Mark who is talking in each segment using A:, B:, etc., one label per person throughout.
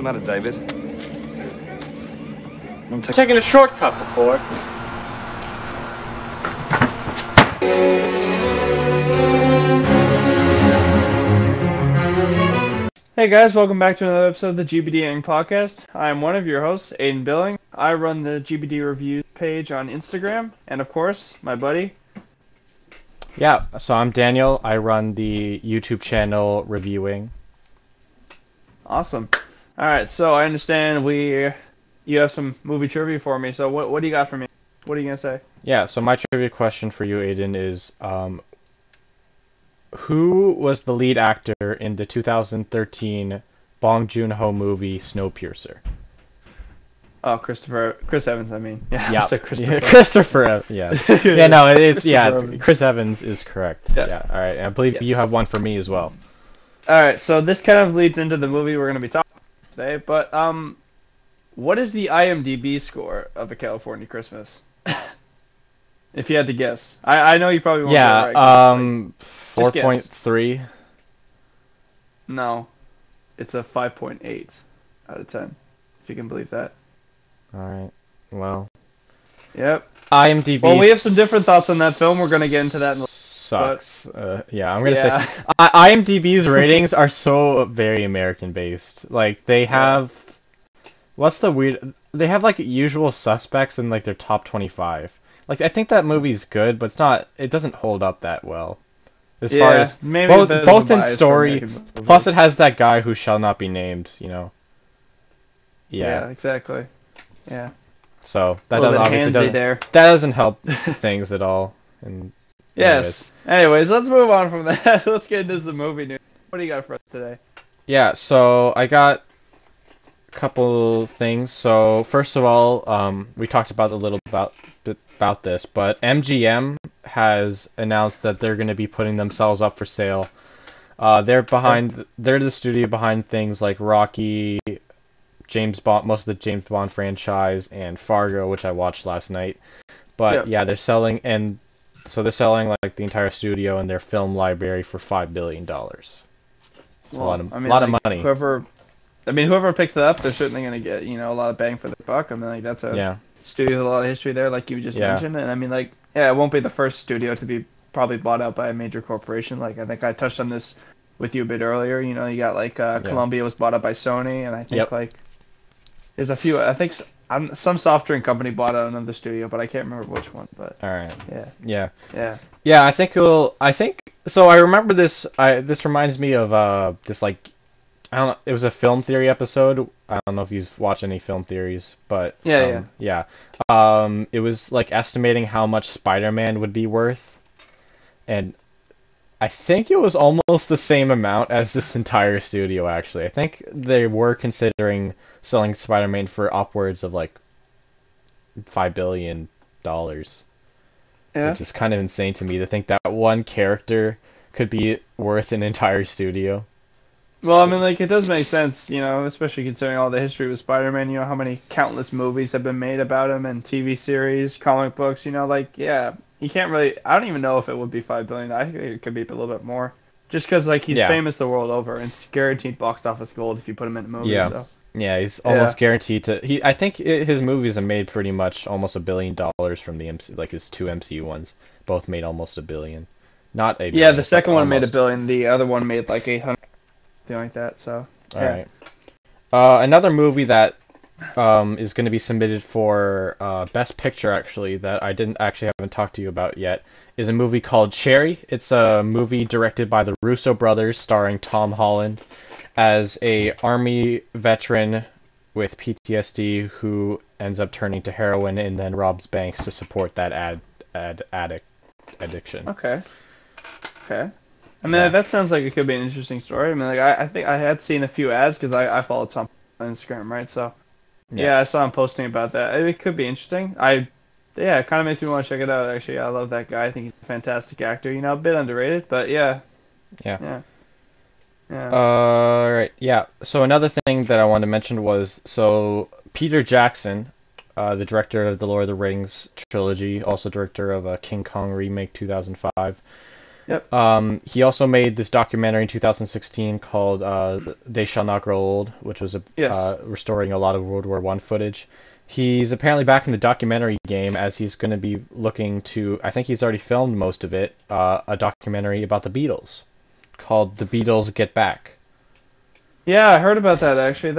A: the matter, David?
B: I'm taking a shortcut before.
C: Hey guys, welcome back to another episode of the GBDENG podcast. I'm one of your hosts, Aiden Billing. I run the GBD review page on Instagram, and of course, my buddy.
D: Yeah, so I'm Daniel. I run the YouTube channel Reviewing.
C: Awesome. All right, so I understand you have some movie trivia for me. So what do you got for me? What are you gonna say?
D: Yeah, so my trivia question for you, Aiden, is who was the lead actor in the 2013 Bong Joon-ho movie Snowpiercer?
C: Oh, Chris Evans. I mean,
D: Yeah,
C: Christopher.
D: Christopher. Yeah, yeah. No,
C: Evans.
D: Chris Evans is correct.
C: Yeah.
D: All right. And I believe
C: Yes.
D: you have one for me as well.
C: All right, so this kind of leads into the movie we're gonna be talking about today. But what is the IMDb score of A California Christmas? If you had to guess, I know you probably won't get it right.
D: 4.3.
C: No, it's a 5.8 out of 10. If you can believe that.
D: All right. Well.
C: Yep.
D: IMDb.
C: Well, we have some different thoughts on that film. We're gonna get into that in a
D: sucks. Yeah, I'm gonna
C: yeah.
D: say IMDb's ratings are so very American based. Like they have, what's the weird? They have like Usual Suspects in like their top 25. Like I think that movie's good, but it's not. It doesn't hold up that well. As far as
C: maybe
D: both in story, plus it has that guy who shall not be named. You know.
C: Yeah, exactly. Yeah.
D: So that obviously doesn't help things at all. And
C: yes. Anyways, let's move on from that. Let's get into some movie news. What do you got for us today?
D: Yeah, so I got a couple things. So first of all, we talked about a little about this, but MGM has announced that they're going to be putting themselves up for sale. They're the studio behind things like Rocky, James Bond, most of the James Bond franchise, and Fargo, which I watched last night. But yeah, they're selling like the entire studio and their film library for $5 billion. It's a lot of money.
C: Whoever picks it up, they're certainly going to get a lot of bang for their buck. I mean, like that's a studio with a lot of history there, like you just mentioned. And I mean, like it won't be the first studio to be probably bought out by a major corporation. Like I think I touched on this with you a bit earlier. You got like Columbia was bought out by Sony, and I think like there's a few. I think some soft drink company bought out another studio, but I can't remember which one. But
D: all right, yeah. I think so. I remember this. This reminds me of this like. I don't know. It was a film theory episode. I don't know if you've watched any film theories, but it was like estimating how much Spider-Man would be worth, and I think it was almost the same amount as this entire studio. Actually, I think they were considering selling Spider-Man for upwards of like $5 billion, which is kind of insane to me to think that one character could be worth an entire studio.
C: Well, I mean, like, it does make sense, especially considering all the history with Spider-Man, how many countless movies have been made about him and TV series, comic books, you can't really, I don't even know if it would be $5 billion. I think it could be a little bit more. Just because, like, he's famous the world over, and it's guaranteed box office gold if you put him in a movie, so.
D: Yeah, he's almost guaranteed to, I think his movies have made pretty much almost $1 billion from the MC, like his two MCU ones, both made almost $1 billion. Not $1 billion.
C: Yeah, the second one made $1 billion, the other one made like 800. Like that, so
D: all right. Another movie that is going to be submitted for Best Picture, actually, that I haven't talked to you about yet, is a movie called Cherry. It's a movie directed by the Russo brothers, starring Tom Holland as a army veteran with PTSD who ends up turning to heroin and then robs banks to support that addiction.
C: Okay. I mean, that sounds like it could be an interesting story. I mean, like I think I had seen a few ads because I follow Tom on Instagram, right? So I saw him posting about that. It could be interesting. It kind of makes me want to check it out. Actually, I love that guy. I think he's a fantastic actor. A bit underrated, but yeah.
D: All right. Yeah. So another thing that I wanted to mention was Peter Jackson, the director of the Lord of the Rings trilogy, also director of a King Kong remake 2005.
C: Yep.
D: He also made this documentary in 2016 called "They Shall Not Grow Old," which was restoring a lot of World War I footage. He's apparently back in the documentary game as he's going to be looking to. I think he's already filmed most of it. A documentary about the Beatles called "The Beatles Get Back."
C: Yeah, I heard about that actually.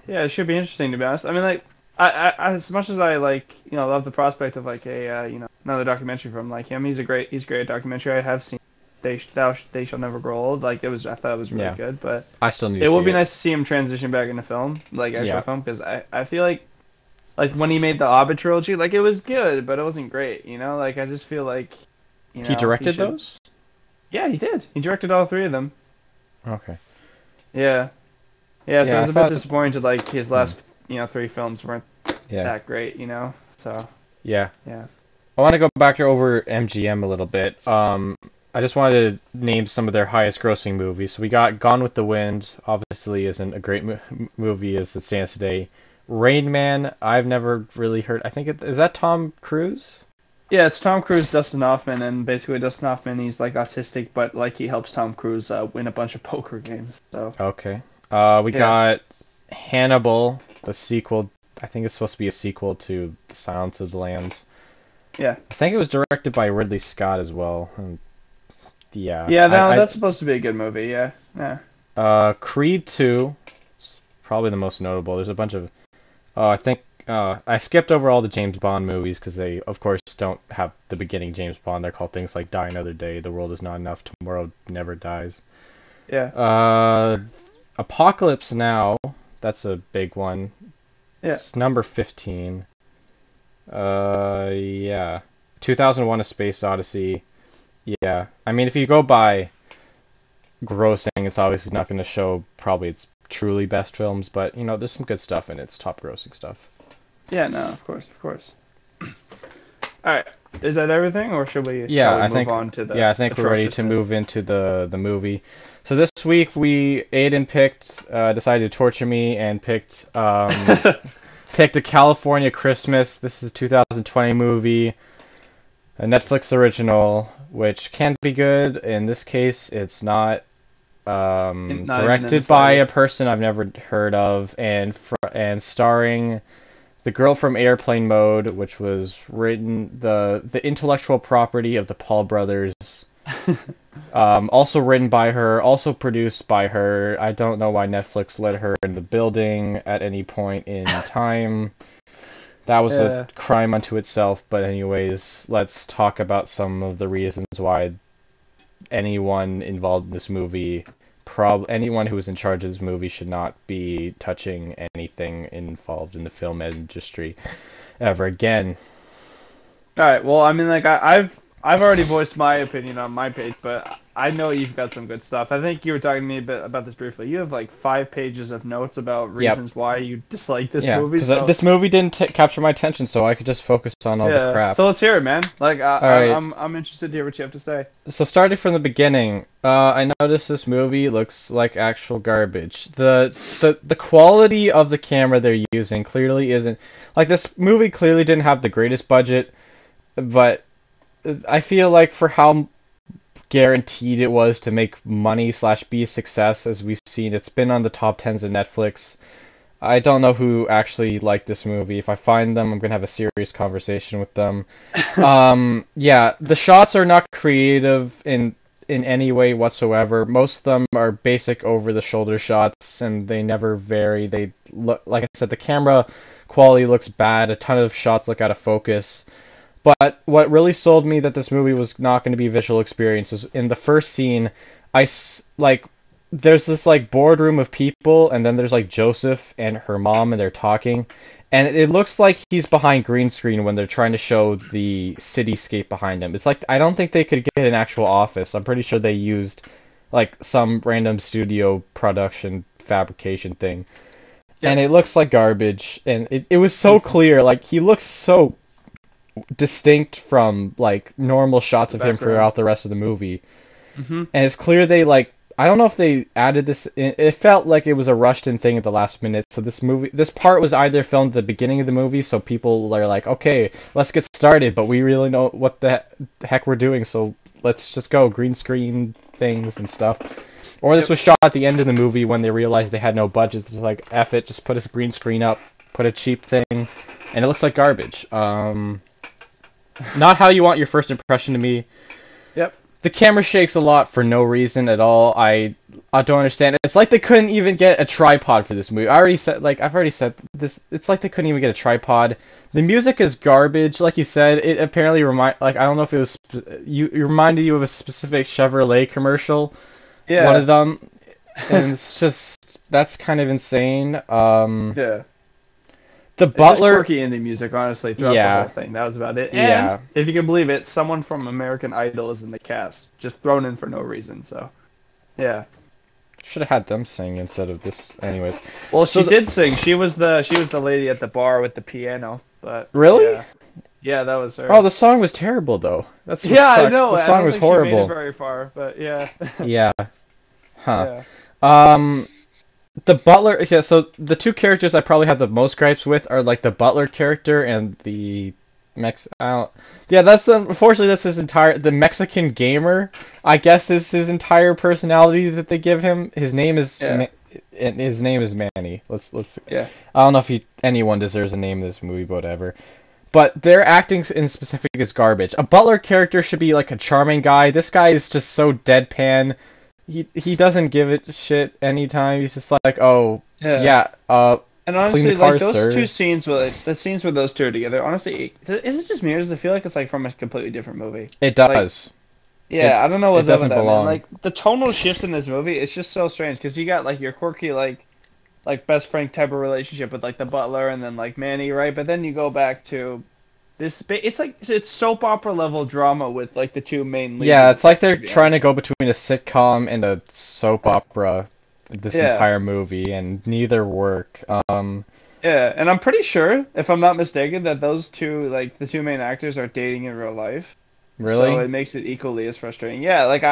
C: Yeah, it should be interesting to be honest. I mean, like, I as much as I like, love the prospect of like a, another documentary from like him. He's great documentary. I have seen They Shall Never Grow Old. Like I thought it was really good, but
D: I still need
C: it
D: to
C: would
D: see
C: be
D: it.
C: nice to see him transition back into film, like actual film, because I feel like when he made the Hobbit trilogy, like it was good, but it wasn't great. Like I just feel like,
D: He directed those?
C: Yeah, he did. He directed all three of them.
D: Okay.
C: Yeah. Yeah, so I was a bit disappointed, like, his last, three films weren't that great, so...
D: Yeah.
C: Yeah.
D: I want to go back over MGM a little bit. I just wanted to name some of their highest grossing movies. So we got Gone with the Wind, obviously isn't a great movie as it stands today. Rain Man, I've never really heard... I think is that Tom Cruise?
C: Yeah, it's Tom Cruise, Dustin Hoffman, and basically Dustin Hoffman, he's, like, autistic, but, like, he helps Tom Cruise win a bunch of poker games, so...
D: Okay. We got Hannibal, the sequel. I think it's supposed to be a sequel to The Silence of the Lambs.
C: Yeah.
D: I think it was directed by Ridley Scott as well. Yeah.
C: Yeah, that's supposed to be a good movie, yeah. Yeah.
D: Creed 2, probably the most notable. There's a bunch of... I think I skipped over all the James Bond movies because they, of course, don't have the beginning James Bond. They're called things like Die Another Day, The World Is Not Enough, Tomorrow Never Dies.
C: Yeah.
D: Apocalypse Now, that's a big one.
C: Yeah.
D: It's number 15. Yeah. 2001: A Space Odyssey. Yeah. I mean, if you go by grossing, it's obviously not going to show probably its truly best films, but, there's some good stuff in its top grossing stuff.
C: Yeah, no, of course. Alright, is that everything, or should we, move on to the...
D: Yeah, I think we're ready to move into the movie. So this week, Aiden decided to torture me and picked A California Christmas. This is a 2020 movie, a Netflix original, which can be good. In this case, it's not directed by a person I've never heard of, and starring the girl from Airplane Mode, which was written the intellectual property of the Paul brothers. Also written by her, also produced by her. I don't know why Netflix let her in the building at any point in time. That was a crime unto itself, but anyways, let's talk about some of the reasons why anyone involved in this movie, anyone who was in charge of this movie, should not be touching anything involved in the film industry ever again.
C: Alright, well, I mean, like, I've already voiced my opinion on my page, but I know you've got some good stuff. I think you were talking to me a bit about this briefly. You have like 5 pages of notes about reasons why you dislike this movie.
D: Yeah, this movie didn't capture my attention, so I could just focus on all the crap.
C: So let's hear it, man. Like, I'm interested to hear what you have to say.
D: So starting from the beginning, I noticed this movie looks like actual garbage. The quality of the camera they're using clearly isn't... Like, this movie clearly didn't have the greatest budget, but I feel like for how guaranteed it was to make money / be a success, as we've seen, it's been on the top 10s of Netflix. I don't know who actually liked this movie. If I find them, I'm going to have a serious conversation with them. Yeah, the shots are not creative in any way whatsoever. Most of them are basic over-the-shoulder shots, and they never vary. They look, like I said, the camera quality looks bad. A ton of shots look out of focus. But what really sold me that this movie was not going to be a visual experience is in the first scene, there's this like boardroom of people, and then there's like Joseph and her mom, and they're talking, and it looks like he's behind green screen when they're trying to show the cityscape behind him. It's like, I don't think they could get an actual office. I'm pretty sure they used like some random studio production fabrication thing. Yep. And it looks like garbage, and it was so clear. Like, he looks so distinct from like normal shots of him throughout the rest of the movie. And it's clear they I don't know if they added this in. It felt like it was a rushed in thing at the last minute. So this part was either filmed at the beginning of the movie, so people are like, okay, let's get started, but we really know what the heck we're doing, so let's just go green screen things and stuff. Or this was shot at the end of the movie when they realized they had no budget. It's like, F it, just put a green screen up, put a cheap thing, and it looks like garbage. Not how you want your first impression to be.
C: Yep.
D: The camera shakes a lot for no reason at all. I don't understand. It's like they couldn't even get a tripod for this movie. I've already said this. It's like they couldn't even get a tripod. The music is garbage, like you said. It apparently I don't know if it was it reminded you of a specific Chevrolet commercial.
C: Yeah.
D: One of them, and it's just that's kind of insane.
C: Yeah.
D: The butler,
C: quirky indie music, honestly, throughout the whole thing. That was about it. And if you can believe it, someone from American Idol is in the cast, just thrown in for no reason. So, yeah.
D: Should have had them sing instead of this, anyways.
C: Well, she did sing. She was the lady at the bar with the piano. But
D: really?
C: Yeah, that was her.
D: Oh, the song was terrible though. That's what sucks.
C: I know.
D: The song was horrible.
C: She made it very far, but yeah.
D: Yeah. Huh. Yeah. The butler. Yeah. So the two characters I probably have the most gripes with are like the butler character and the Yeah, unfortunately that's the Mexican gamer. I guess is his entire personality that they give him. His name is his name is Manny. Let's.
C: Yeah.
D: I don't know if anyone deserves a name in this movie, but whatever. But their acting in specific is garbage. A butler character should be like a charming guy. This guy is just so deadpan. He doesn't give it shit anytime. He's just like, oh yeah.
C: And honestly,
D: clean the car,
C: like those
D: sir.
C: two scenes, the scenes where those two are together. Honestly, is it just me or does it feel like it's like from a completely different movie?
D: It does.
C: I don't know what that
D: doesn't belong.
C: Like the tonal shifts in this movie, it's just so strange because you got like your quirky like best friend type of relationship with like the butler and then like Manny, right? But then you go back to this. It's soap opera level drama with like the two main leads.
D: Yeah, it's like they're trying to go between a sitcom and a soap opera this entire movie, and neither work.
C: Yeah, and I'm pretty sure, if I'm not mistaken, that those two, like the two main actors, are dating in real life.
D: Really?
C: So it makes it equally as frustrating. Yeah, like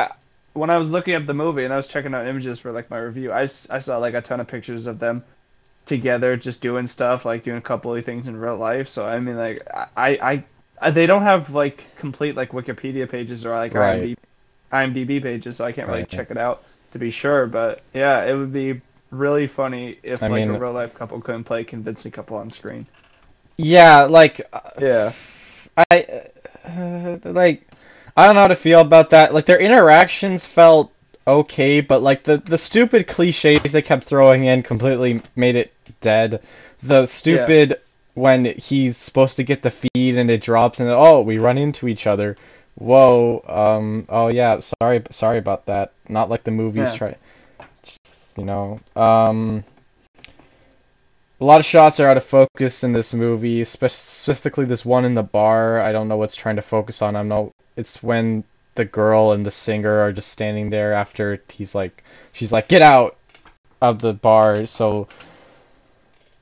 C: when I was looking up the movie and I was checking out images for like my review, I saw like a ton of pictures of them together, just doing stuff, like doing a couple of things in real life. So I mean, like I they don't have like complete like Wikipedia pages or like IMDb pages, so I can't really check it out to be sure. But yeah, it would be really funny if a real life couple couldn't play convincing couple on screen.
D: Yeah, like I don't know how to feel about that. Like their interactions felt okay, but like the stupid cliches they kept throwing in completely made it dead. The stupid when he's supposed to get the feed and it drops and we run into each other. Whoa. Oh yeah. Sorry about that. Not like the movies try. Just, a lot of shots are out of focus in this movie, specifically this one in the bar. I don't know what's trying to focus on. It's when the girl and the singer are just standing there after she's like, get out of the bar. So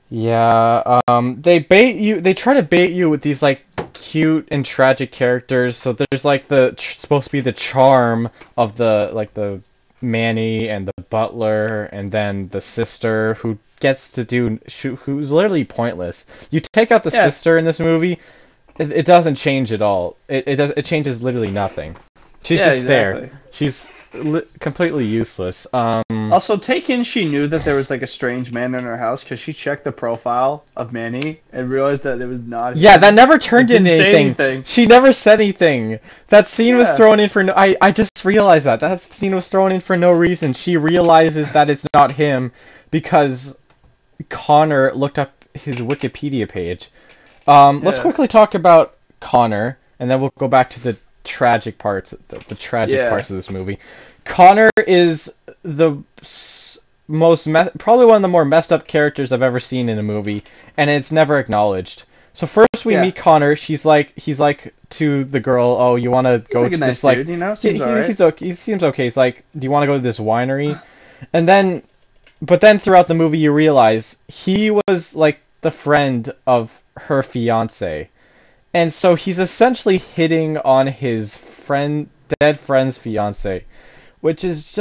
D: yeah, they try to bait you with these like cute and tragic characters. So there's like supposed to be the charm of the Manny and the butler, and then the sister who gets to who's literally pointless. You take out the sister in this movie, it doesn't change at all. It changes literally nothing. She's just there. She's completely useless.
C: Also, take in she knew that there was like a strange man in her house because she checked the profile of Manny and realized that it was not.
D: Yeah, that never turned into anything. She never said anything. That scene was thrown in for no. I just realized that scene was thrown in for no reason. She realizes that it's not him because Connor looked up his Wikipedia page. Let's quickly talk about Connor, and then we'll go back to the tragic parts, the tragic parts of this movie. Connor is the probably one of the more messed up characters I've ever seen in a movie, and it's never acknowledged. So first we meet Connor. He's like to the girl, "Oh, you want to go to this
C: dude, Seems alright.
D: He's okay. He seems okay. He's like, "Do you want to go to this winery?" But then throughout the movie you realize he was like the friend of her fiance. And so he's essentially hitting on his dead friend's fiance, which is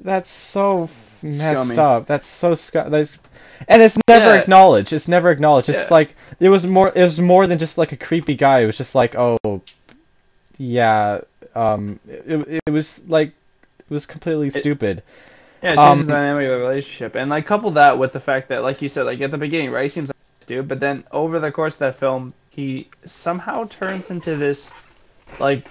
D: that's so messed up. That's so and it's never acknowledged. It's never acknowledged. It's like it was more than just like a creepy guy. It was just like, oh, yeah, it was like it was completely stupid.
C: Yeah, it changes the dynamic of the relationship, and like couple that with the fact that, like you said, like at the beginning, right, he seems like a dude, but then over the course of that film, he somehow turns into this like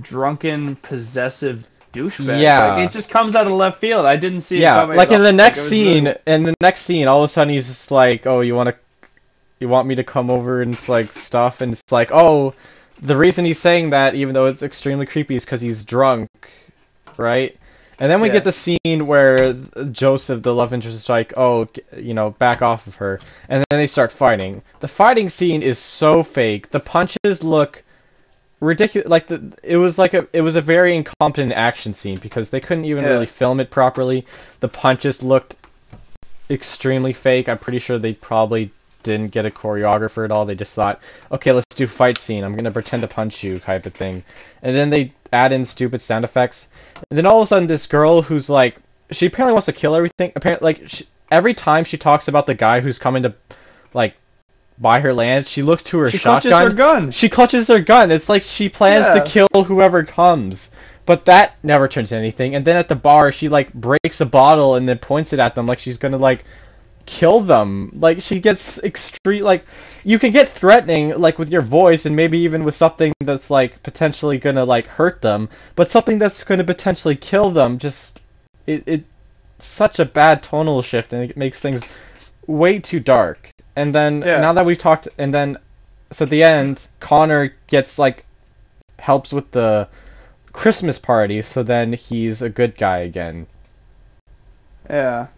C: drunken, possessive douchebag.
D: Yeah,
C: like it just comes out of left field. I didn't see it coming.
D: Like in the next scene, all of a sudden he's just like, "Oh, you want me to come over and it's like stuff," and it's like, "Oh, the reason he's saying that, even though it's extremely creepy, is because he's drunk, right?" And then we get the scene where Joseph, the love interest, is like, "Oh, back off of her," and then they start fighting. The fighting scene is so fake. The punches look ridiculous. Like it was a very incompetent action scene because they couldn't even really film it properly. The punches looked extremely fake. I'm pretty sure they probably didn't get a choreographer at all. They just thought, okay, let's do fight scene. I'm gonna pretend to punch you, type of thing. And then they add in stupid sound effects. And then all of a sudden, this girl who's like, she apparently wants to kill everything. Apparently, like every time she talks about the guy who's coming to, like, buy her land, she looks to her shotgun.
C: She clutches her gun.
D: She clutches her gun. It's like she plans to kill whoever comes. But that never turns into anything. And then at the bar, she like breaks a bottle and then points it at them like she's gonna like kill them. Like she gets extreme. Like you can get threatening like with your voice and maybe even with something that's like potentially gonna like hurt them, but something that's gonna potentially kill them. Just it's such a bad tonal shift and it makes things way too dark. And then now that we've talked, and then so at the end, Connor gets like helps with the Christmas party, so then he's a good guy again.
C: Yeah,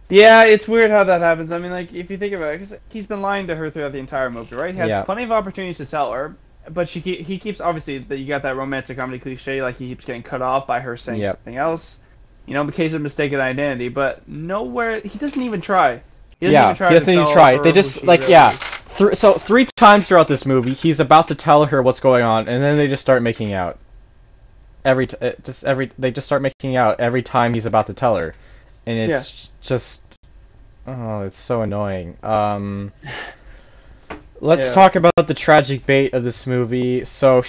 C: it's weird how that happens. I mean, like, if you think about it, because he's been lying to her throughout the entire movie, right? He has plenty of opportunities to tell her, but he keeps, obviously, that you got that romantic comedy cliche, like he keeps getting cut off by her saying something else. In the case of mistaken identity, but nowhere, he doesn't even try. He doesn't even try.
D: They just, like, so 3 times throughout this movie, he's about to tell her what's going on, and then they just start making out. They just start making out every time he's about to tell her, and it's just, oh, it's so annoying. Let's talk about the tragic bait of this movie. So,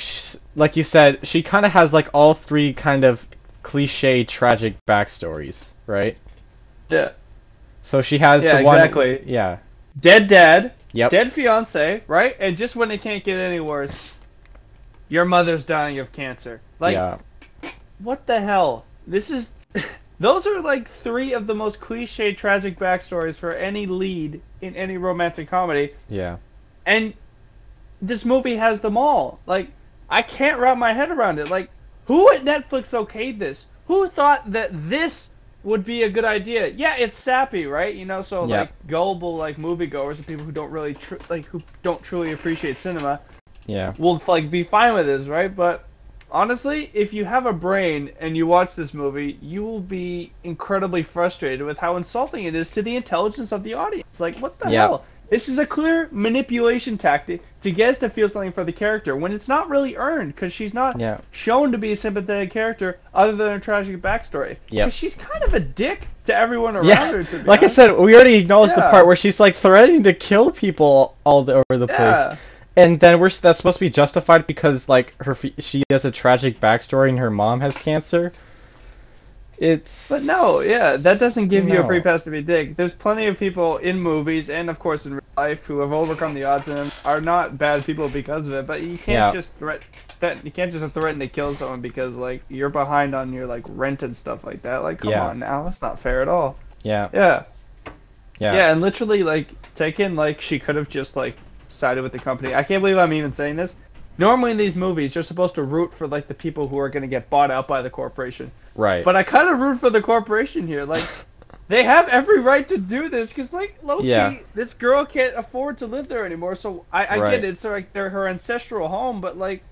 D: like you said, she kind of has like all 3 kind of cliche tragic backstories, right?
C: Yeah.
D: So she has the one.
C: Exactly.
D: Yeah.
C: Dead dad.
D: Yep.
C: Dead fiance, right? And just when it can't get any worse, your mother's dying of cancer. Like, what the hell? Those are like 3 of the most cliche tragic backstories for any lead in any romantic comedy.
D: Yeah.
C: And this movie has them all. Like, I can't wrap my head around it. Like, who at Netflix okayed this? Who thought that this would be a good idea? Yeah, it's sappy, right? So like gullible like moviegoers and people who don't really who don't truly appreciate cinema.
D: Yeah.
C: Will like be fine with this, right? But honestly, if you have a brain and you watch this movie, you will be incredibly frustrated with how insulting it is to the intelligence of the audience. Like, what the hell? This is a clear manipulation tactic to get us to feel something for the character when it's not really earned because she's not shown to be a sympathetic character other than a tragic backstory.
D: Yeah.
C: Because she's kind of a dick to everyone around her, to be
D: honest. I said, we already acknowledged the part where she's like threatening to kill people over the place. And then that's supposed to be justified because like she has a tragic backstory and her mom has cancer.
C: But no, that doesn't give you a free pass to be a dick. There's plenty of people in movies and of course in real life who have overcome the odds and are not bad people because of it. But you can't just threaten to kill someone because like you're behind on your like rent and stuff like that. Like, come on now, that's not fair at all. Yeah, and literally like Taken, like she could have just like sided with the company. I can't believe I'm even saying this. Normally in these movies, you're supposed to root for like the people who are going to get bought out by the corporation.
D: Right.
C: But I kind of root for the corporation here. Like, they have every right to do this because, like, low-key, this girl can't afford to live there anymore. So I get it. It's like they're her ancestral home, but like,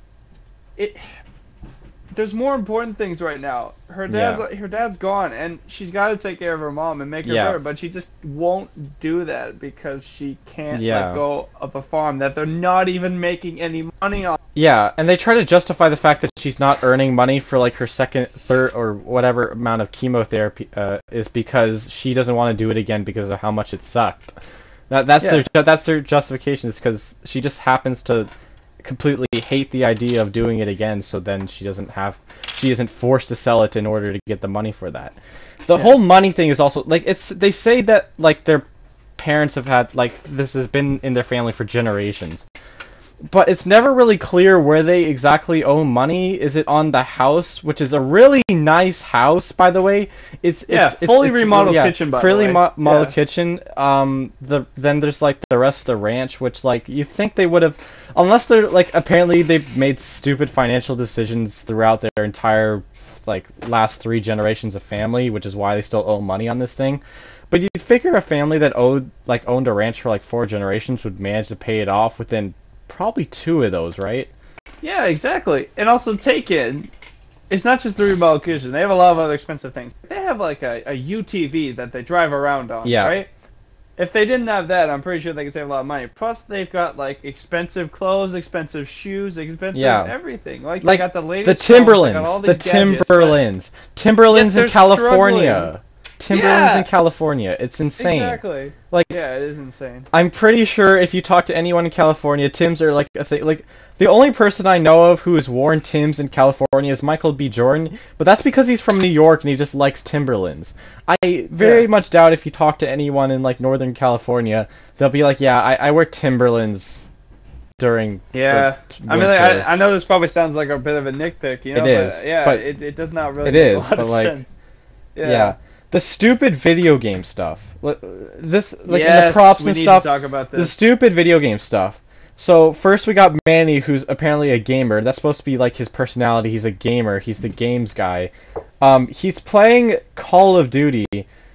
C: there's more important things right now. Her dad's gone, and she's got to take care of her mom and make her better. But she just won't do that because she can't let go of a farm that they're not even making any money on.
D: Yeah, and they try to justify the fact that she's not earning money for like her second, third, or whatever amount of chemotherapy is because she doesn't want to do it again because of how much it sucked. That's their justification is because she just happens to completely hate the idea of doing it again, so then she isn't forced to sell it in order to get the money for that. The whole money thing is also like they say that like their parents have had like this has been in their family for generations. But it's never really clear where they exactly owe money. Is it on the house, which is a really nice house, by the way? It's
C: fully remodeled kitchen, by the way.
D: Fully remodeled kitchen. Then there's like the rest of the ranch, which like you think they would have, unless they're like apparently they've made stupid financial decisions throughout their entire like last 3 generations of family, which is why they still owe money on this thing. But you'd figure a family that owned a ranch for like 4 generations would manage to pay it off within probably 2 of those, right?
C: Yeah, exactly. And also take in, it's not just the remodeled kitchen. They have a lot of other expensive things. They have like a UTV that they drive around on, right? If they didn't have that, I'm pretty sure they could save a lot of money. Plus, they've got like expensive clothes, expensive shoes, expensive everything. Like they got the latest.
D: The Timberlands, Timberlands in California. Timberlands in California. It's insane.
C: Exactly.
D: Like,
C: yeah, it is insane.
D: I'm pretty sure if you talk to anyone in California, Timbs are like a thing. Like, the only person I know of who has worn Timbs in California is Michael B. Jordan, but that's because he's from New York and he just likes Timberlands. I very much doubt if you talk to anyone in like Northern California, they'll be like, yeah, I wear Timberlands during the
C: I mean, like, I know this probably sounds like a bit of a nitpick, you know, but it does not really make a lot of sense.
D: Yeah. The stupid video game stuff. This, like, in the props and stuff.
C: To talk about this.
D: The stupid video game stuff. So, first we got Manny, who's apparently a gamer. That's supposed to be, like, his personality. He's a gamer. He's the games guy. He's playing Call of Duty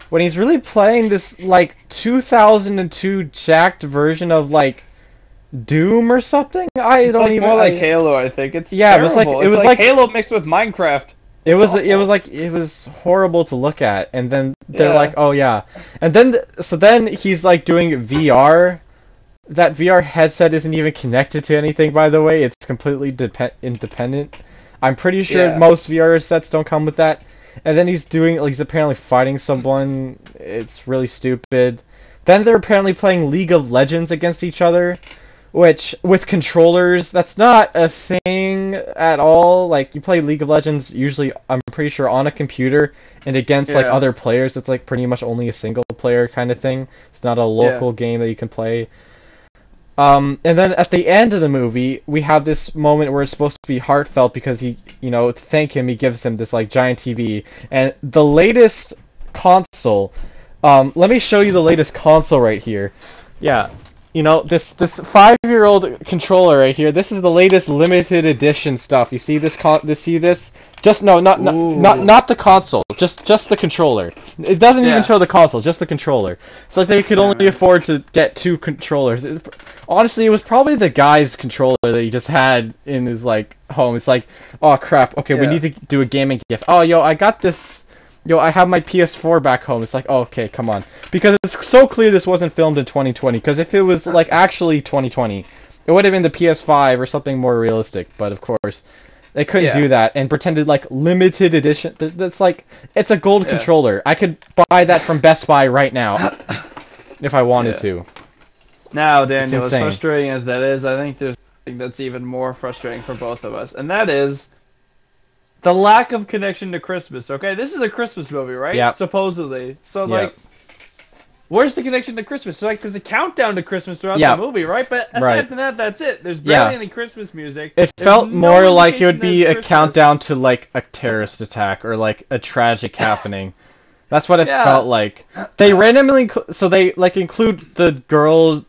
D: when he's really playing this, like, 2002 jacked version of, like, Doom or something? It's
C: more like Halo, I think. It's terrible. It was like Halo mixed with Minecraft.
D: It was horrible to look at, and then they're like, oh yeah, and then he's like doing VR. That VR headset isn't even connected to anything, by the way. It's completely independent. I'm pretty sure most VR sets don't come with that. And then he's apparently fighting someone. It's really stupid. Then they're apparently playing League of Legends against each other. Which, with controllers, that's not a thing at all. Like, you play League of Legends usually, I'm pretty sure, on a computer, and against, like, other players, it's, like, pretty much only a single-player kind of thing. It's not a local game that you can play. And then at the end of the movie, we have this moment where it's supposed to be heartfelt because he, you know, to thank him, he gives him this, like, giant TV. And the latest console, let me show you the latest console right here. Yeah. You know, this 5-year-old controller right here. This is the latest limited edition stuff. You see this? See this? Just not the console. Just the controller. It doesn't even show the console. Just the controller. It's like they could only afford to get 2 controllers. Honestly, it was probably the guy's controller that he just had in his like home. It's like, oh crap. Okay, we need to do a gaming gift. Oh, yo, I got this. Yo, I have my PS4 back home. It's like, oh, okay, come on. Because it's so clear this wasn't filmed in 2020. Because if it was, like, actually 2020, it would have been the PS5 or something more realistic. But, of course, they couldn't do that. And pretended, like, limited edition. That's like, it's a gold controller. I could buy that from Best Buy right now. If I wanted to.
C: Now, Daniel, as frustrating as that is, I think there's something that's even more frustrating for both of us. And that is the lack of connection to Christmas, okay? This is a Christmas movie, right?
D: Yeah.
C: Supposedly. So, like, where's the connection to Christmas? So, like, there's a countdown to Christmas throughout the movie, right? But aside from that, that's it. There's barely any Christmas music.
D: It felt more like it would be a countdown to, like, a terrorist attack or, like, a tragic happening. That's what it felt like. They randomly... So they, like, include the girl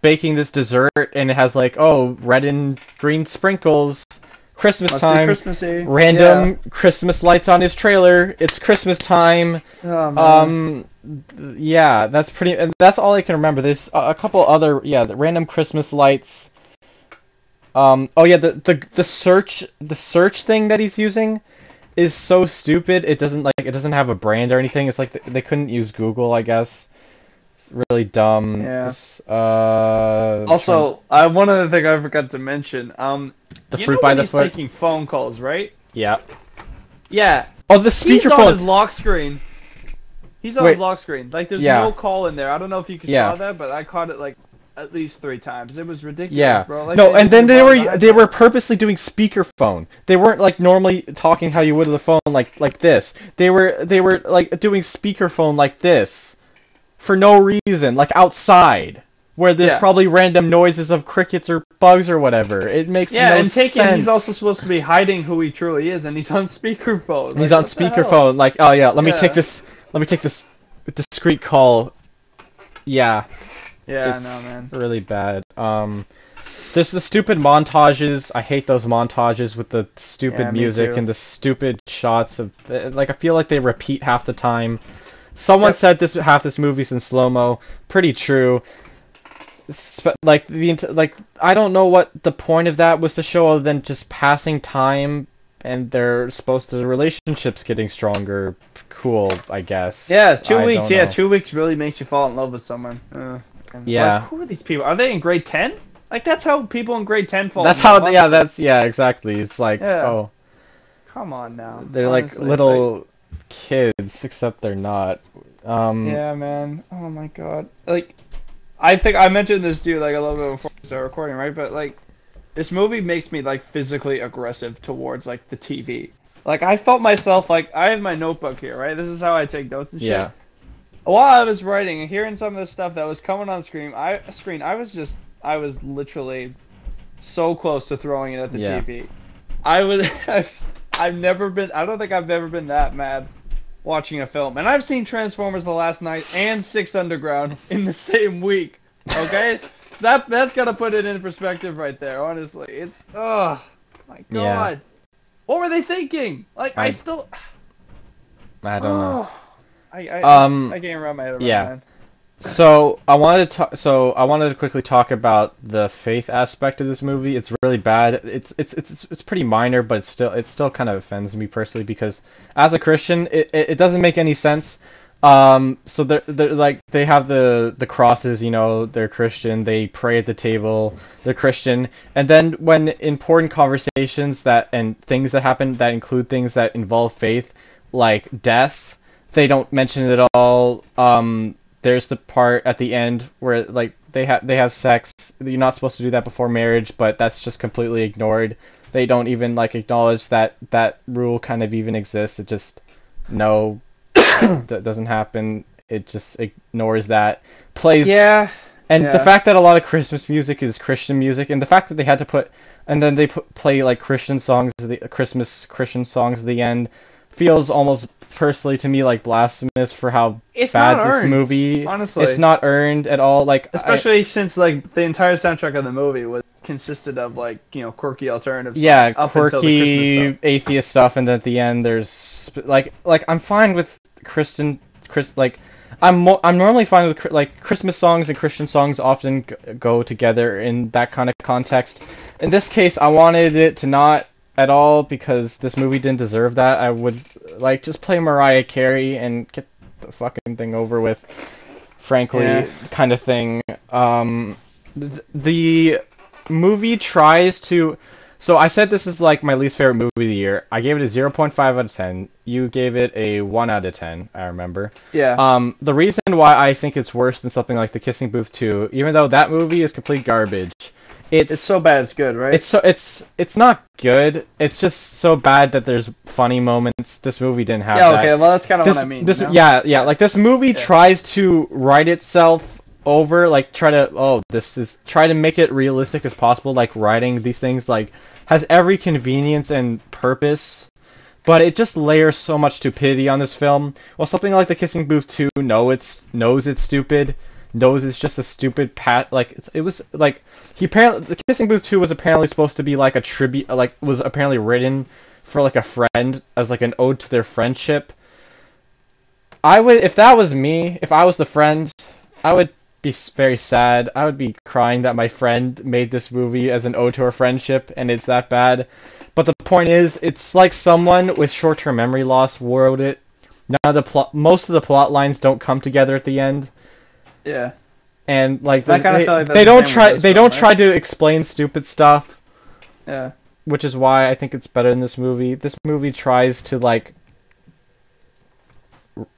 D: baking this dessert, and it has, like, oh, red and green sprinkles... Christmas time, random Christmas lights on his trailer. It's Christmas time.
C: Oh, man.
D: Yeah, that's all I can remember. There's a couple other, the random Christmas lights. Oh yeah, the search thing that he's using is so stupid. It doesn't have a brand or anything. It's like they couldn't use Google, I guess. It's really dumb.
C: Yeah. Also, one other thing I forgot to mention.
D: The fruit by the foot.
C: He's taking phone calls, right?
D: Yeah.
C: Yeah.
D: Oh, the speakerphone.
C: He's on his lock screen. He's on his lock screen. Like, there's no call in there. I don't know if you saw that, but I caught it, like, at least 3 times. It was ridiculous,
D: Yeah.
C: bro. Like,
D: No, and then they were purposely doing speakerphone. They weren't like normally talking how you would on the phone like this. They were like doing speakerphone like this for no reason, like outside, where there's probably random noises of crickets or bugs or whatever. It makes no sense.
C: He's also supposed to be hiding who he truly is, and he's on speakerphone.
D: He's on speakerphone, like, oh yeah, let me take this discreet call. Yeah.
C: Yeah,
D: it's
C: I know, man.
D: Really bad. There's the stupid montages. I hate those montages with the stupid music and the stupid shots of like I feel like they repeat half the time. Someone said half this movie's in slow-mo. Pretty true. Like I don't know what the point of that was to show other than just passing time and they're supposed to the relationships getting stronger. Cool, I guess.
C: Yeah, 2 weeks. Yeah, 2 weeks really makes you fall in love with someone.
D: Yeah.
C: Like, who are these people? Are they in grade 10? Like, that's how people in grade 10 fall.
D: That's
C: in love.
D: how. Yeah, that's exactly. It's like, oh,
C: come on now.
D: They're honestly, like little kids, except they're not.
C: Yeah, man. Oh my god. Like, I think I mentioned this to you like a little bit before we started recording, right? But like, this movie makes me like physically aggressive towards like the TV. Like, I felt myself like I have my notebook here, right? This is how I take notes and shit.
D: Yeah.
C: While I was writing and hearing some of the stuff that was coming on screen, I was literally so close to throwing it at the TV. I don't think I've ever been that mad watching a film. And I've seen Transformers the last night and 6 Underground in the same week. Okay? That's gotta put it in perspective right there, honestly. It's oh my god. Yeah. What were they thinking? Like I don't
D: know.
C: I can't wrap my head around that.
D: So I wanted to quickly talk about the faith aspect of this movie. It's really bad. It's pretty minor, but it still kind of offends me personally because as a Christian, it doesn't make any sense. So they're like they have the crosses, you know, they're Christian. They pray at the table. They're Christian, and then when important conversations and things that happen that include things that involve faith, like death, they don't mention it at all. There's the part at the end where like they have sex. You're not supposed to do that before marriage, but that's just completely ignored. They don't even like acknowledge that rule kind of even exists. It just that doesn't happen. It just ignores that. Plays And the fact that a lot of Christmas music is Christian music, and the fact that they had to play like Christian songs, Christmas Christian songs at the end, feels almost personally to me like blasphemous for how bad this movie.
C: Honestly,
D: it's not earned at all. Like
C: especially since like the entire soundtrack of the movie consisted of like quirky alternative songs
D: quirky atheist stuff, and then at the end there's like I'm fine with I'm normally fine with like Christmas songs and Christian songs often go together in that kind of context. In this case, I wanted it to not at all because this movie didn't deserve that. I would like just play Mariah Carey and get the fucking thing over with, frankly, kind of thing. The movie tries to... So I said this is like my least favorite movie of the year. I gave it a 0.5 out of 10. You gave it a 1 out of 10, I remember.
C: Yeah.
D: The reason why I think it's worse than something like The Kissing Booth 2, even though that movie is complete garbage, it's
C: so bad it's good, right?
D: It's not good. It's just so bad that there's funny moments. This movie didn't have that.
C: Yeah, okay, well that's kind of what I mean.
D: Like this movie tries to write itself over, like try to make it realistic as possible, like writing these things like has every convenience and purpose, but it just layers so much stupidity on this film. Well, something like The Kissing Booth 2 knows it's stupid, knows it's just a stupid The Kissing Booth 2 was apparently supposed to be like a tribute, like was apparently written for like a friend as like an ode to their friendship. If that was me, if I was the friend, I would be very sad. I would be crying that my friend made this movie as an ode to her friendship, and it's that bad. But the point is, it's like someone with short-term memory loss wrote it. Most of the plot lines don't come together at the end.
C: Yeah.
D: And like they don't try to explain stupid stuff.
C: Yeah.
D: Which is why I think it's better than this movie. This movie tries to like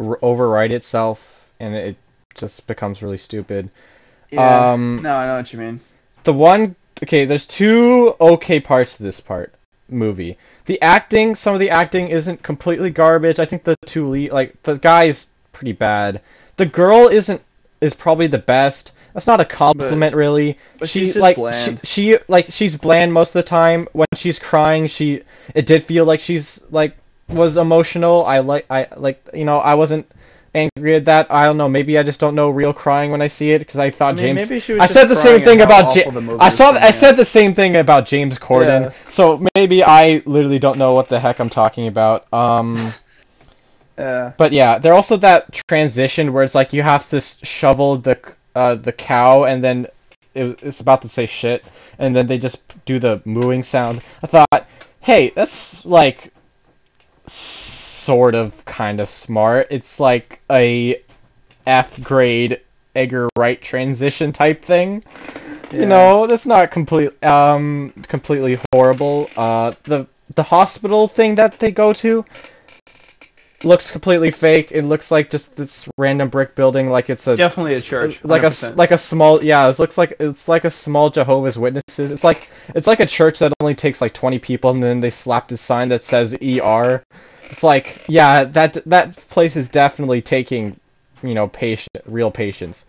D: overwrite itself, and it just becomes really stupid.
C: Yeah. No, I know what you mean.
D: Okay, there's two okay parts to this movie. Some of the acting isn't completely garbage. I think the the guy is pretty bad. The girl is probably the best. That's not a compliment, really.
C: But she's just bland.
D: She's bland most of the time. When she's crying, it did feel like was emotional. I wasn't angry at that. I don't know. Maybe I just don't know real crying when I see it because I thought James.
C: Maybe she was
D: I said the same thing about I said the same thing about James Corden.
C: Yeah.
D: So maybe I literally don't know what the heck I'm talking about.
C: Yeah.
D: But yeah, there's also that transition where it's like you have to shovel the cow and then it's about to say shit and then they just do the mooing sound. I thought, hey, that's like sort of kind of smart. It's like a F grade Edgar Wright transition type thing. Yeah. You know, that's not completely horrible. The hospital thing that they go to looks completely fake. It looks like just this random brick building, like it's
C: definitely a church.
D: 100%. like a small it's like a small Jehovah's Witnesses. It's like a church that only takes like 20 people, and then they slapped a sign that says ER. It's like, yeah, that place is definitely taking, real patients.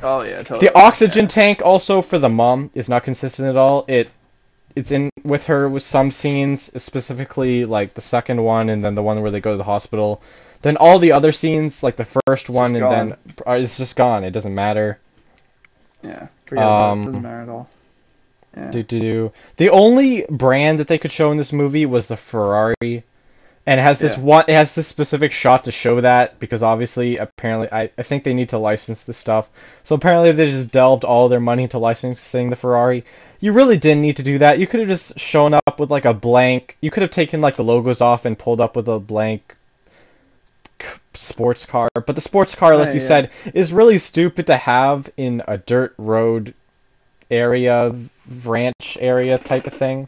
C: Oh yeah, totally.
D: The oxygen tank also for the mom is not consistent at all. It's in with her with some scenes, specifically like the second one and then the one where they go to the hospital. Then all the other scenes, like the first one and then it's just gone. It doesn't matter.
C: Yeah, forget about it. It doesn't matter at all.
D: Yeah. The only brand that they could show in this movie was the Ferrari. And it has this specific shot to show that because obviously, apparently, I think they need to license this stuff. So apparently they just delved all their money into licensing the Ferrari. You really didn't need to do that. You could have just shown up with like a blank. You could have taken like the logos off and pulled up with a blank sports car. But the sports car, like you said, is really stupid to have in a dirt road area, ranch area type of thing.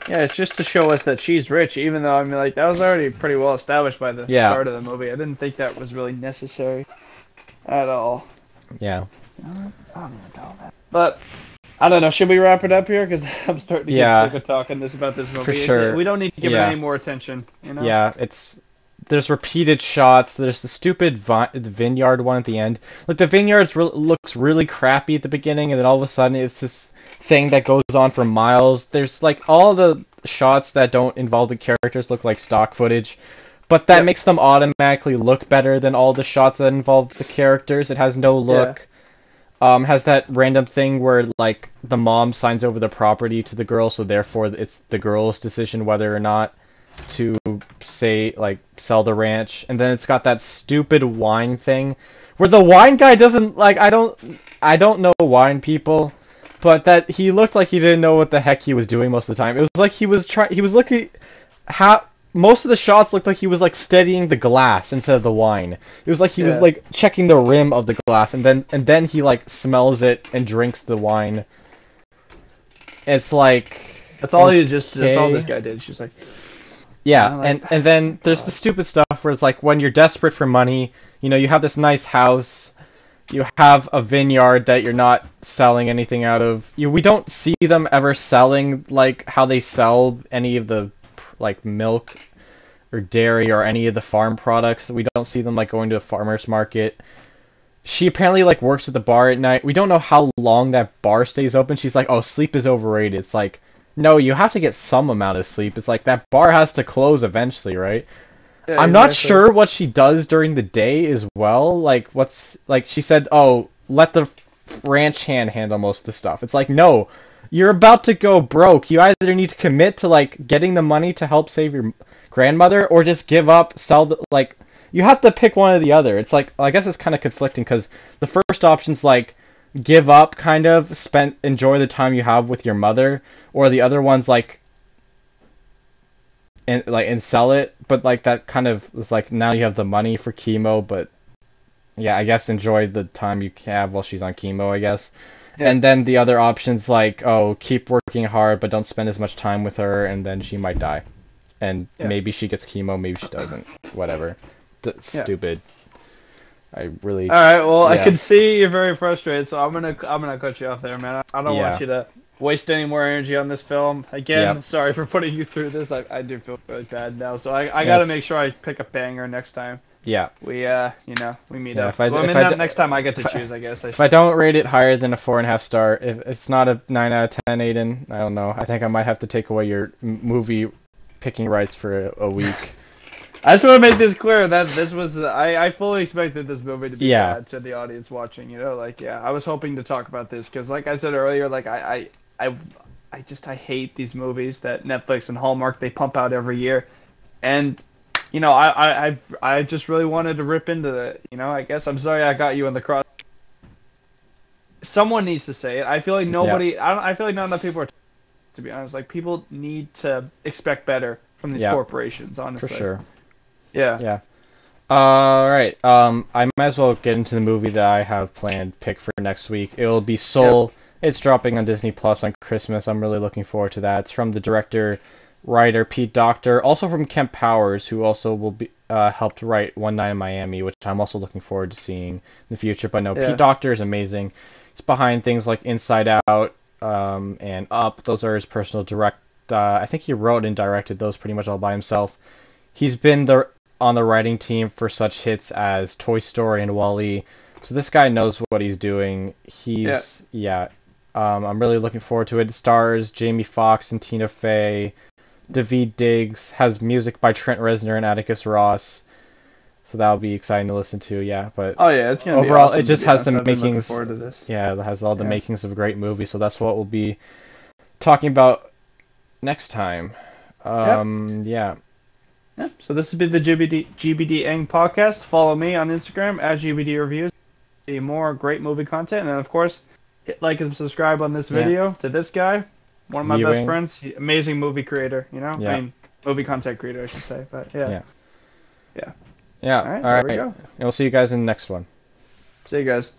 C: Yeah, it's just to show us that she's rich, even though, I mean, like, that was already pretty well established by the start of the movie. I didn't think that was really necessary at all.
D: Yeah.
C: I don't even know, man. But, I don't know, should we wrap it up here? Because I'm starting to get sick of talking about this movie.
D: For sure.
C: We don't need to give it any more attention, you know?
D: Yeah, there's repeated shots. There's the stupid vineyard one at the end. Like, the vineyard looks really crappy at the beginning, and then all of a sudden it's this thing that goes on for miles. There's like all the shots that don't involve the characters look like stock footage, but that makes them automatically look better than all the shots that involve the characters. It has no look. Has that random thing where like the mom signs over the property to the girl, so therefore it's the girl's decision whether or not to sell the ranch. And then it's got that stupid wine thing where the wine guy doesn't like I don't know wine people. But that he looked like he didn't know what the heck he was doing most of the time. It was like he was looking most of the shots looked like he was like steadying the glass instead of the wine. It was like he was like checking the rim of the glass and then he like smells it and drinks the wine. It's like
C: that's all that's all this guy did. It's just like
D: and then there's the stupid stuff where it's like when you're desperate for money, you have this nice house. You have a vineyard that you're not selling anything out of. We don't see them ever selling like how they sell any of the like milk or dairy or any of the farm products. We don't see them like going to a farmer's market. She apparently like works at the bar at night. We don't know how long that bar stays open. She's like, "Oh, sleep is overrated." It's like, no, you have to get some amount of sleep. It's like that bar has to close eventually, right? Yeah, I'm not sure what she does during the day as well. Like, she said, oh, let the ranch hand handle most of the stuff. It's like, no, you're about to go broke. You either need to commit to, like, getting the money to help save your grandmother or just give up, you have to pick one or the other. It's like, I guess it's kind of conflicting because the first option's like, give up, kind of, enjoy the time you have with your mother, or the other one's like, and sell it, but like that kind of is like now you have the money for chemo, but yeah, I guess enjoy the time you have while she's on chemo, I guess. Yeah. And then the other options like, oh, keep working hard, but don't spend as much time with her, and then she might die. And maybe she gets chemo, maybe she doesn't. Whatever. Stupid. I really.
C: All right. Well,
D: yeah.
C: I can see you're very frustrated, so I'm gonna cut you off there, man. I don't want you to waste any more energy on this film. Again, sorry for putting you through this. I do feel really bad now, so I gotta make sure I pick a banger next time.
D: Yeah.
C: We we meet up. Next time I get to choose, I guess.
D: If I don't rate it higher than a 4.5 star, if it's not a 9 out of 10, Aiden, I don't know. I think I might have to take away your movie picking rights for a week.
C: I just want to make this clear that this was I fully expected this movie to be bad to the audience watching. I was hoping to talk about this because, like I said earlier, like I hate these movies that Netflix and Hallmark they pump out every year, and I just really wanted to rip into it. I guess I'm sorry I got you in the cross. Someone needs to say it. I feel like nobody. I feel like not enough people are. To be honest, like people need to expect better from these corporations. Honestly,
D: for sure.
C: Yeah.
D: Yeah. All right. I might as well get into the movie that I have planned pick for next week. It will be Soul. Yep. It's dropping on Disney Plus on Christmas. I'm really looking forward to that. It's from the director. Writer Pete Docter, also from Kemp Powers, who also will be helped write One Night in Miami, which I'm also looking forward to seeing in the future. But no, Pete Docter is amazing. He's behind things like Inside Out and Up. Those are his personal direct. I think he wrote and directed those pretty much all by himself. He's been on the writing team for such hits as Toy Story and WALL-E. So this guy knows what he's doing. I'm really looking forward to it. It stars Jamie Foxx and Tina Fey. Daveed Diggs, has music by Trent Reznor and Atticus Ross, so that'll be exciting to listen to. But
C: it's gonna
D: overall,
C: be awesome,
D: it just has the makings.
C: Forward to this.
D: Yeah, it has all the makings of a great movie. So that's what we'll be talking about next time.
C: So this has been the GBDENG podcast. Follow me on Instagram at GBD Reviews. See more great movie content, and then of course, hit like and subscribe on this video to this guy. One of my best friends, amazing movie creator, I mean, movie content creator, I should say, but
D: Yeah.
C: All right,
D: There we go. And we'll see you guys in the next one.
C: See you guys.